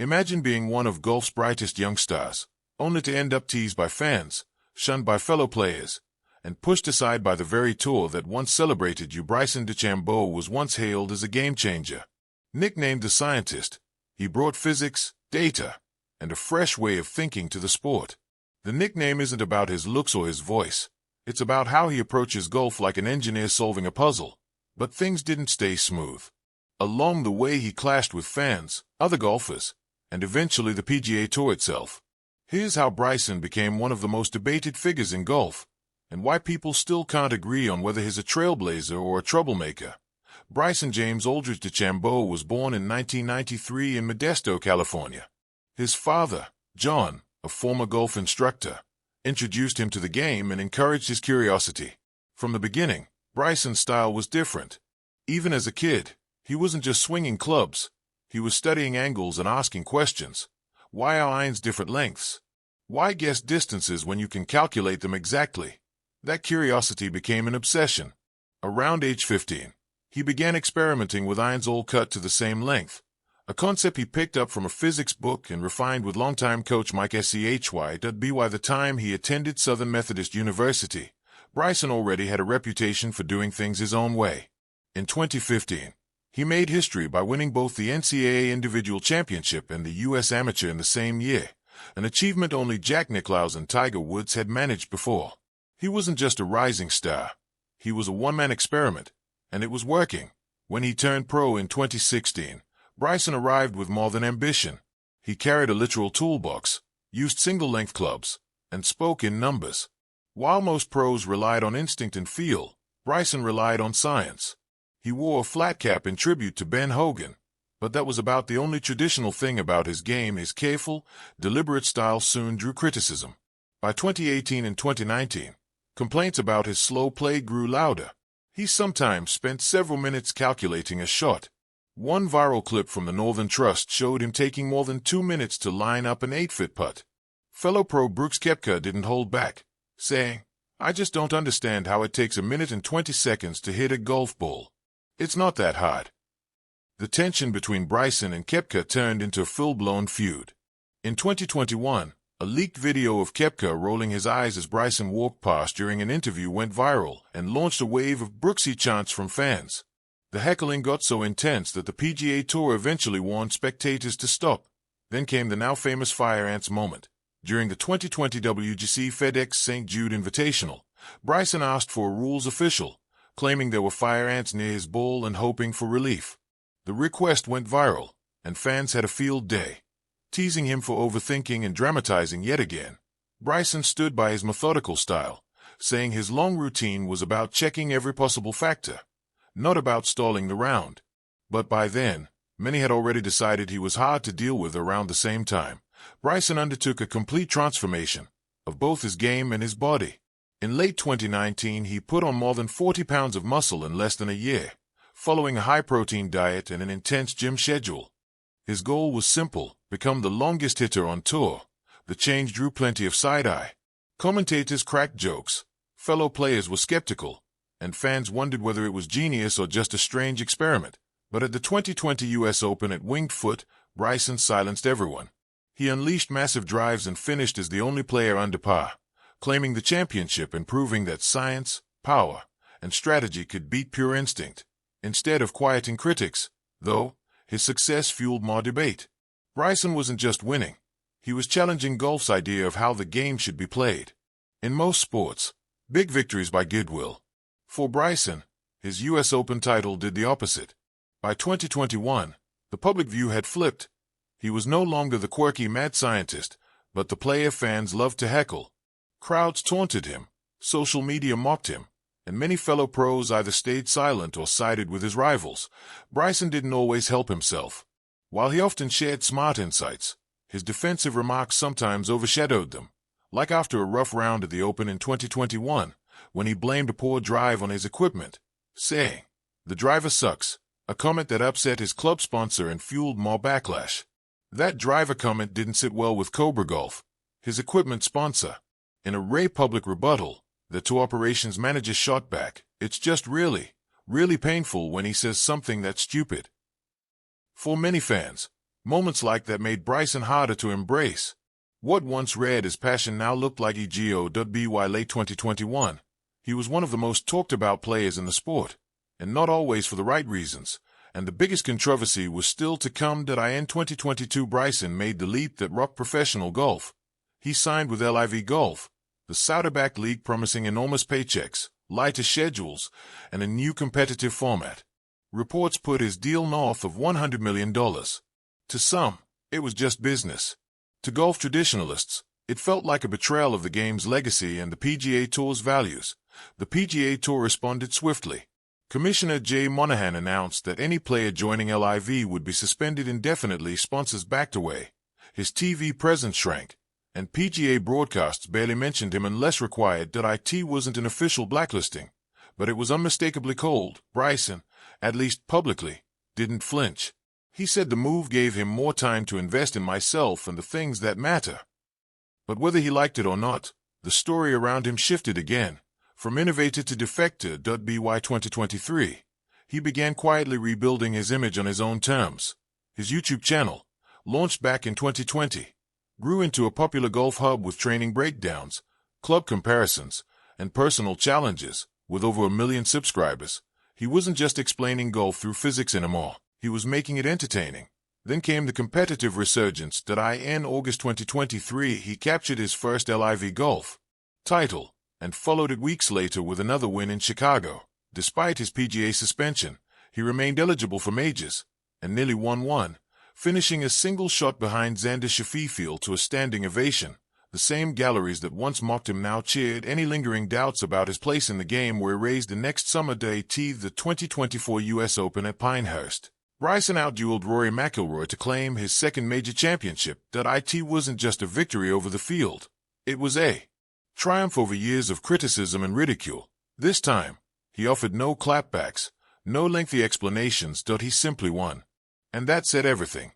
Imagine being one of golf's brightest young stars, only to end up teased by fans, shunned by fellow players, and pushed aside by the very tour that once celebrated you. Bryson DeChambeau was once hailed as a game-changer. Nicknamed the scientist, he brought physics, data, and a fresh way of thinking to the sport. The nickname isn't about his looks or his voice. It's about how he approaches golf like an engineer solving a puzzle. But things didn't stay smooth. Along the way he clashed with fans, other golfers, and eventually the PGA Tour itself. Here's how Bryson became one of the most debated figures in golf, and why people still can't agree on whether he's a trailblazer or a troublemaker. Bryson James Aldridge DeChambeau was born in 1993 in Modesto, California. His father, John, a former golf instructor, introduced him to the game and encouraged his curiosity. From the beginning, Bryson's style was different. Even as a kid, he wasn't just swinging clubs. He was studying angles and asking questions. Why are irons different lengths? Why guess distances when you can calculate them exactly? That curiosity became an obsession. Around age 15, he began experimenting with irons all cut to the same length, a concept he picked up from a physics book and refined with longtime coach Mike Schy. By the time he attended Southern Methodist University, Bryson already had a reputation for doing things his own way. In 2015, he made history by winning both the NCAA Individual Championship and the U.S. Amateur in the same year, an achievement only Jack Nicklaus and Tiger Woods had managed before. He wasn't just a rising star. He was a one-man experiment, and it was working. When he turned pro in 2016, Bryson arrived with more than ambition. He carried a literal toolbox, used single-length clubs, and spoke in numbers. While most pros relied on instinct and feel, Bryson relied on science. He wore a flat cap in tribute to Ben Hogan, but that was about the only traditional thing about his game. His careful, deliberate style soon drew criticism. By 2018 and 2019, complaints about his slow play grew louder. He sometimes spent several minutes calculating a shot. One viral clip from the Northern Trust showed him taking more than 2 minutes to line up an 8-foot putt. Fellow pro Brooks Koepka didn't hold back, saying, "I just don't understand how it takes 1 minute and 20 seconds to hit a golf ball. It's not that hard." The tension between Bryson and Koepka turned into a full-blown feud. In 2021, a leaked video of Koepka rolling his eyes as Bryson walked past during an interview went viral and launched a wave of Brooksy chants from fans. The heckling got so intense that the PGA Tour eventually warned spectators to stop. Then came the now famous Fire Ants moment. During the 2020 WGC FedEx St. Jude Invitational, Bryson asked for a rules official, claiming there were fire ants near his ball and hoping for relief. The request went viral, and fans had a field day, teasing him for overthinking and dramatizing yet again. Bryson stood by his methodical style, saying his long routine was about checking every possible factor, not about stalling the round. But by then, many had already decided he was hard to deal with. Around the same time, Bryson undertook a complete transformation of both his game and his body. In late 2019, he put on more than 40 pounds of muscle in less than a year, following a high-protein diet and an intense gym schedule. His goal was simple: become the longest hitter on tour. The change drew plenty of side-eye. Commentators cracked jokes, fellow players were skeptical, and fans wondered whether it was genius or just a strange experiment. But at the 2020 U.S. Open at Winged Foot, Bryson silenced everyone. He unleashed massive drives and finished as the only player under par, claiming the championship and proving that science, power, and strategy could beat pure instinct. Instead of quieting critics, though, his success fueled more debate. Bryson wasn't just winning. He was challenging golf's idea of how the game should be played. In most sports, big victories by goodwill. For Bryson, his U.S. Open title did the opposite. By 2021, the public view had flipped. He was no longer the quirky mad scientist, but the player fans loved to heckle. Crowds taunted him, social media mocked him, and many fellow pros either stayed silent or sided with his rivals. Bryson didn't always help himself. While he often shared smart insights, his defensive remarks sometimes overshadowed them, like after a rough round at the Open in 2021, when he blamed a poor drive on his equipment, saying, "The driver sucks," a comment that upset his club sponsor and fueled more backlash. That driver comment didn't sit well with Cobra Golf, his equipment sponsor. In a rare public rebuttal, the tour operations manager shot back, "It's just really painful when he says something that's stupid." For many fans, Moments like that made Bryson harder to embrace. What once read as passion now looked like ego.by late 2021. He was one of the most talked about players in the sport, and not always for the right reasons. And the biggest controversy was still to come. In 2022, Bryson made the leap that rocked professional golf. He signed with LIV Golf, the Saudi-backed league, promising enormous paychecks, lighter schedules, and a new competitive format. Reports put his deal north of $100 million. To some, it was just business. To golf traditionalists, it felt like a betrayal of the game's legacy and the PGA Tour's values. The PGA Tour responded swiftly. Commissioner Jay Monahan announced that any player joining LIV would be suspended indefinitely. Sponsors backed away. His TV presence shrank, and PGA broadcasts barely mentioned him unless required. It wasn't an official blacklisting, but it was unmistakably cold. Bryson, at least publicly, didn't flinch. He said the move gave him more time to invest in myself and the things that matter. But whether he liked it or not, the story around him shifted again. From innovator to defector. By 2023, he began quietly rebuilding his image on his own terms. His YouTube channel, launched back in 2020, grew into a popular golf hub with training breakdowns, club comparisons, and personal challenges. With over 1 million subscribers, he wasn't just explaining golf through physics anymore. He was making it entertaining. Then came the competitive resurgence. In August 2023, he captured his first LIV Golf title and followed it weeks later with another win in Chicago. Despite his PGA suspension, he remained eligible for majors and nearly won one, finishing a single shot behind Xander Schauffele to a standing ovation. The same galleries that once mocked him now cheered. Any lingering doubts about his place in the game were erased the next summer. The 2024 U.S. Open at Pinehurst, Bryson outdueled Rory McIlroy to claim his second major championship. It wasn't just a victory over the field. It was a triumph over years of criticism and ridicule. This time, he offered no clapbacks, no lengthy explanations. He simply won. And that said everything.